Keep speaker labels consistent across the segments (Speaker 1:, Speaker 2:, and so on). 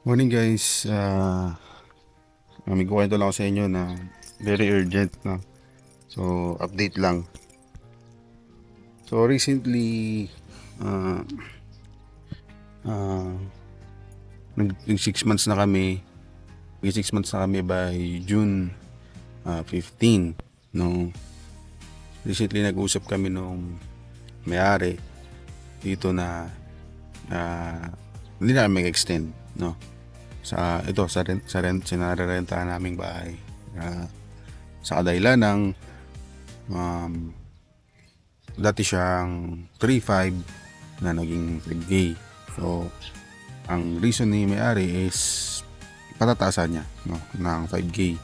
Speaker 1: Morning guys, may kukwento lang ako sa inyo na very urgent, no? So, update lang. So, recently, uh, uh, nag 6 months na kami. Mag 6 months na kami by June 15, no? Recently, nag-usap kami nung may-ari dito na hindi na kami mag-extend, no? Sa sinarerentahan naming bahay. Sa kadahilan ng um, dati siyang 3.5 na naging 5K. So, ang reason ni may-ari is patataasan niya, no, ng 5K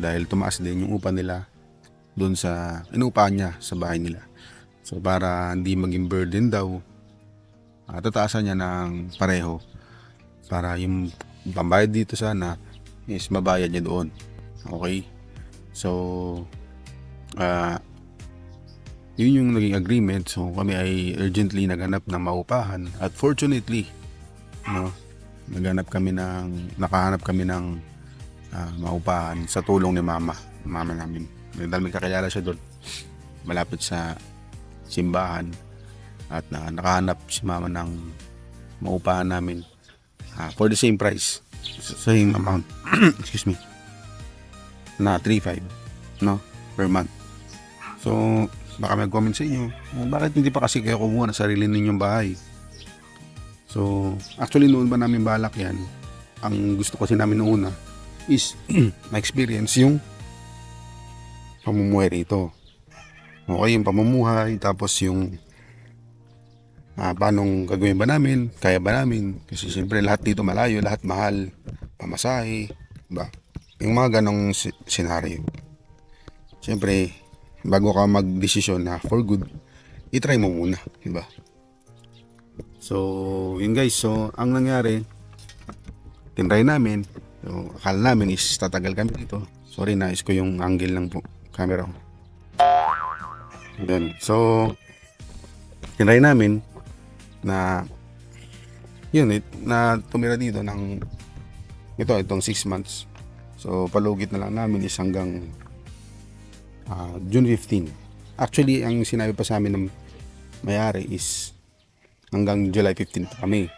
Speaker 1: dahil tumaas din yung upa nila doon sa inupahan niya sa bahay nila. So, para hindi maging burden daw, tataasan niya ng pareho para yung pambayad dito sana is mabayad niya doon. Okay? So, yun yung naging agreement. So kami ay urgently naghanap ng maupahan at fortunately, no, nakahanap kami ng maupahan sa tulong ni mama namin. Dahil may kakilala siya doon malapit sa simbahan at nakahanap si mama ng maupahan namin for the same price, same amount excuse me, na 3.5, no, per month. So baka may comment sa inyo, bakit hindi pa kasi kayo kumuha ng sarili ninyong bahay? So, actually noon ba namin balak yan? Ang gusto kasi namin noon is ma-experience yung pamumuhay rito. Okay, yung pamumuhay, tapos yung paano gagawin ba namin, kaya ba namin? Kasi siyempre lahat dito malayo, lahat mahal, pamasahe, ba? Yung mga ganong senaryo. Siyempre, bago ka magdesisyon na for good, i-try mo muna, di ba? So, yun guys, so ang nangyari, tinry namin. So, akala namin is tatagal kami dito. Sorry, nais ko yung angle ng camera ko. Then, so, tinry namin na yun, na tumira dito ng itong 6 months. So, palugit na lang namin is hanggang June 15. Actually, ang sinabi pa sa amin ng may-ari is hanggang July 15 pa kami.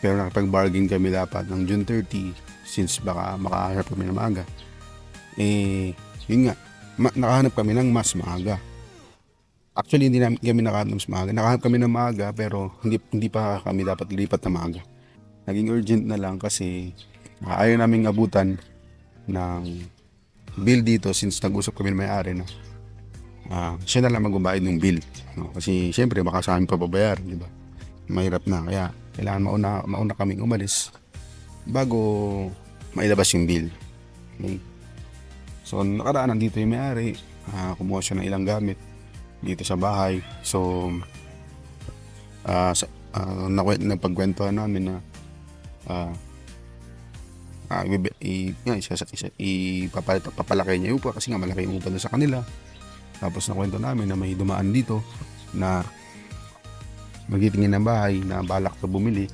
Speaker 1: Pero nakapag-bargain kami dapat ng June 30 since baka makahanap kami ng maaga. Yun nga, nakahanap kami ng mas maaga. Actually, hindi namin kami nakahanap ng mas maaga. Nakahanap kami ng maaga pero hindi pa kami dapat lipat na maaga. Naging urgent na lang kasi ayaw namin abutan ng bill dito since nag-usap kami ng may-ari na siya na lang magbabayad ng bill, no? Kasi syempre baka sa amin pababayar, di ba? Mahirap na, kaya kailangan mauna kaming umalis bago mailabas yung bill. Okay? So nakaraan nandito yung may-ari, kumuha siya ng ilang gamit dito sa bahay. So napagkwentuhan namin na papalaki niya yung upa kasi nga malaki yung upa doon sa kanila. Tapos nakwento namin na may dumaan dito na magitingin ng bahay na balak na bumili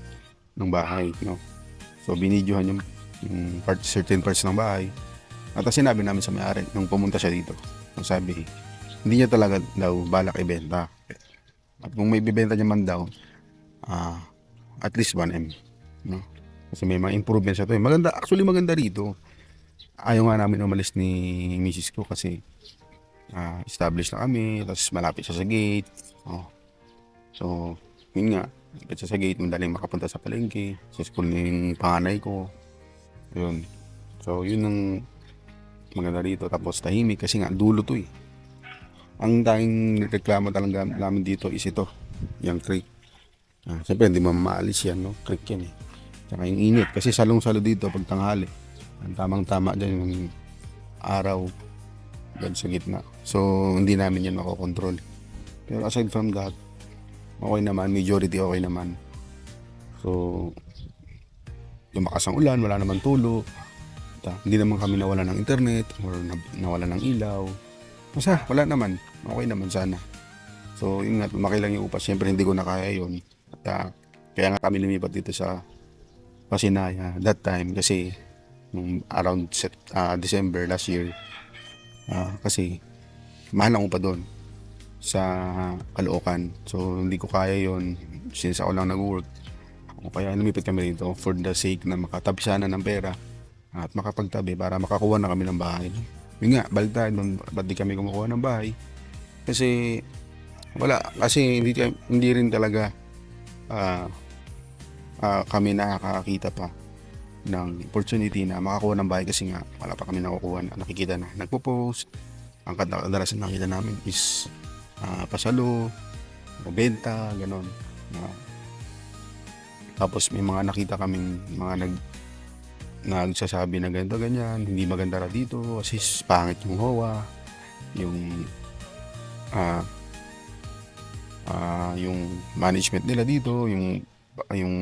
Speaker 1: ng bahay, no? So binidyohan yung certain parts ng bahay. At sinabi namin sa may-ari nung pumunta siya dito, nung sabi hindi niya talaga daw balak ibenta. At kung may bibenta niya man daw, at least 1M, no? Kasi may mga improvements siya to. Maganda, actually maganda rito. Ayaw nga namin umalis ni misis ko kasi established na kami, tapos malapit siya sa gate. So, yun nga, malapit siya sa gate, madaling makapunta sa palengke, sa school ng panganay ko. Yun. So, yun ang maganda rito. Tapos tahimik kasi nga, dulo to eh. Ang tanging reklamo talaga namin dito is ito, yung creek. Siyempre, hindi mo maalis yan, no? Creek yan eh. Tsaka yung init, kasi salong-salo dito pag tanghali. Ang tamang-tama dyan yung araw dyan sa gitna. So, hindi namin yan makokontrol. Pero aside from that, okay naman, majority okay naman. So, lumakas ang ulan, wala naman tulo. Hindi naman kami nawala ng internet or nawala ng ilaw. Basta, wala naman. Okay naman sana. So, yun nga, lumaki lang yung upa. Siyempre, hindi ko na kaya yun. At, kaya nga kami lumipat dito sa Pasinaya that time kasi nung around December last year, kasi mahal ako pa doon sa Caloocan. So hindi ko kaya yon since ako lang nag-work. O kaya lumipat kami dito for the sake na makatabi sana ng pera at makapagtabi para makakuha na kami ng bahay. Yun nga, balik tayo doon, ba't di kami kumukuha ng bahay? Kasi kasi hindi rin talaga ah, kami nakakakita pa ng opportunity na makakuha ng bahay kasi nga wala pa kami nakukuha na nakikita na nagpo-post. Ang kadalasan nakita namin is pasalo, benta, ganon. Tapos may mga nakita kaming mga nagsasabi na ganito ganyan, hindi maganda ra dito kasi pangit yung HOA, ah, yung management nila dito, yung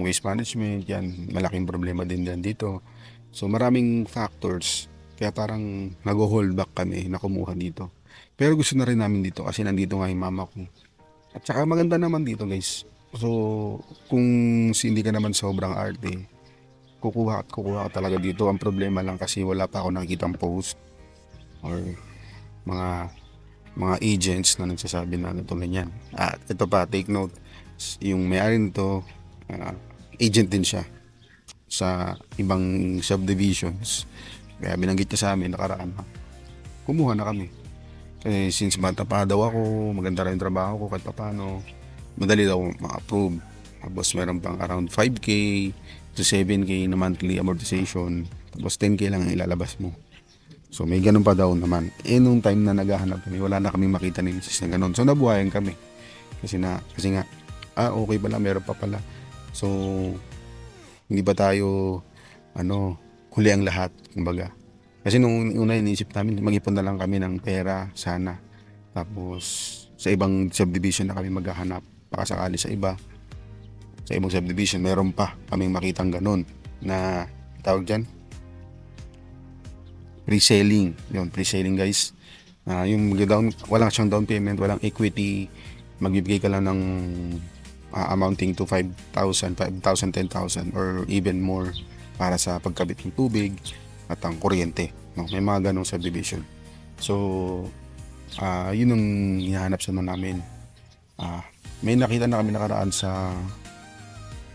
Speaker 1: waste management, yan malaking problema din yan dito. So maraming factors kaya parang nag-hold back kami na kumuha dito. Pero gusto na rin namin dito kasi nandito nga yung mama ko. At saka maganda naman dito guys. So kung hindi ka naman sobrang arte, kukuha ka talaga dito. Ang problema lang kasi wala pa ako nakikitang post or mga agents na nagsasabi na tulad yan. At ito pa, take note, yung may-ari nito, agent din siya sa ibang subdivisions. Kaya binanggit niya sa amin nakaraan, kumuha na kami. Kasi since bata pa daw ako, maganda rin yung trabaho ko kahit paano, madali daw ma-approve. Tapos meron pang around 5K to 7K na monthly amortization. Tapos 10K lang ang ilalabas mo. So may ganun pa daw naman. Nung time na naghahanap kami, wala na kaming makita ni Mrs. na ganun. So nabuhayan kami. Kasi nga, okay pala, meron pa pala. So hindi ba tayo huli ang lahat, kumbaga. Kasi nung una iniisip namin, mag-ipon na lang kami ng pera sana. Tapos sa ibang subdivision na kami maghahanap. Baka sakali sa ibang subdivision, meron pa kaming makitang ganun na tawag dyan, pre-selling. Yun, pre-selling guys. Yung walang siyang down payment, walang equity, magbibigay ka lang ng amounting to 5,000, 10,000 or even more para sa pagkabit ng tubig at ang kuryente. No? May mga ganong subdivision. So, yun ang hinahanap sana namin. May nakita na kami nakaraan sa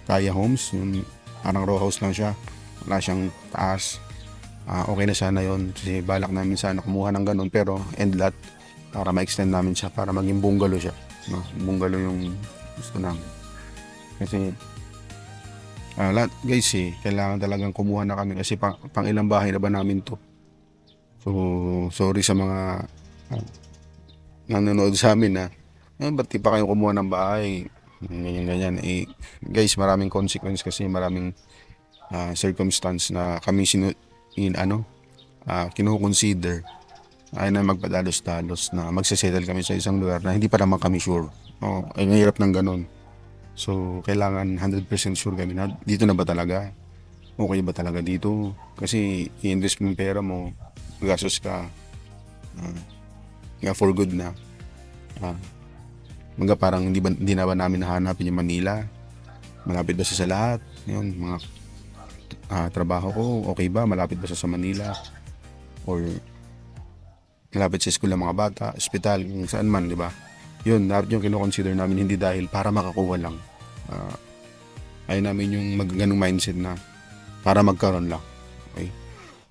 Speaker 1: Kaya Homes, yung parang row house lang siya, wala siyang taas. Okay na sana yon kasi balak namin sana kumuha ng ganun, pero end lot para ma-extend namin siya para maging bungalow siya, no? Bungalow yung gusto namin kasi lahat guys kailangan talagang kumuha na kami kasi pang ilang bahay na ba namin to. So sorry sa mga nanonood sa amin na ba't di pa kayo kumuha ng bahay, ganyan. Guys, maraming consequence kasi maraming circumstance na kami kino-consider ay na magpadalos-dalos na magsasettle kami sa isang lugar na hindi pa naman kami sure. Ay mahirap ng ganun. So kailangan 100% sure kami na dito na ba talaga, okay ba talaga dito, kasi i-invest mo yung pera mo, gastos ka for good na. Mga parang hindi na ba namin nahanapin yung Manila, malapit ba siya sa lahat, yun, mga trabaho ko, okay ba, malapit ba siya sa Manila, or malapit sa school ng mga bata, ospital, kung saan man, di ba? Yun, dapat yung kino-consider namin, hindi dahil para makakuha lang. Ayaw namin yung ganung mindset na para magkaroon lang. Okay?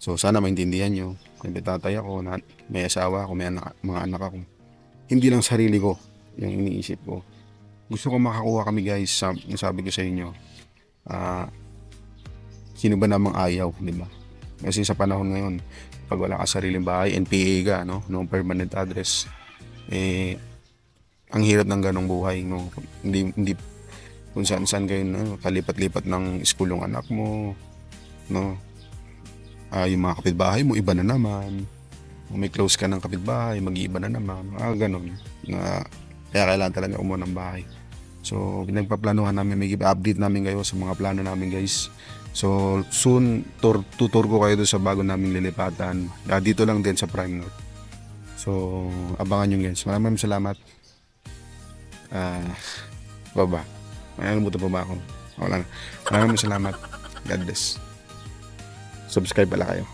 Speaker 1: So sana maintindihan nyo. May tatay ako, may asawa ako, may mga anak ako. Hindi lang sarili ko yung iniisip ko. Gusto ko makakuha kami guys, sabi ko sa inyo. Sino ba namang ayaw, di ba? Kasi sa panahon ngayon, pag wala ka sariling bahay, NPA ka, no permanent address, ang hirap ng ganong buhay, no? Hindi kung saan kayo, no? Kalipat-lipat ng school yung anak mo, no? Yung mga kapitbahay mo, iba na naman. Kung may close ka ng kapitbahay, mag-iiba na naman. Ganon. Kaya kailangan talaga umuha ng bahay. So, pinagpaplanuhan namin, may update namin kayo sa mga plano namin guys. So, soon, tutor ko kayo doon sa bago naming lilipatan. Dito lang din sa Prime North. So, abangan nyo guys. Maraming salamat. Baba. May alimutan pa ba ako? Wala na. Maraming salamat. God bless. Subscribe pala kayo.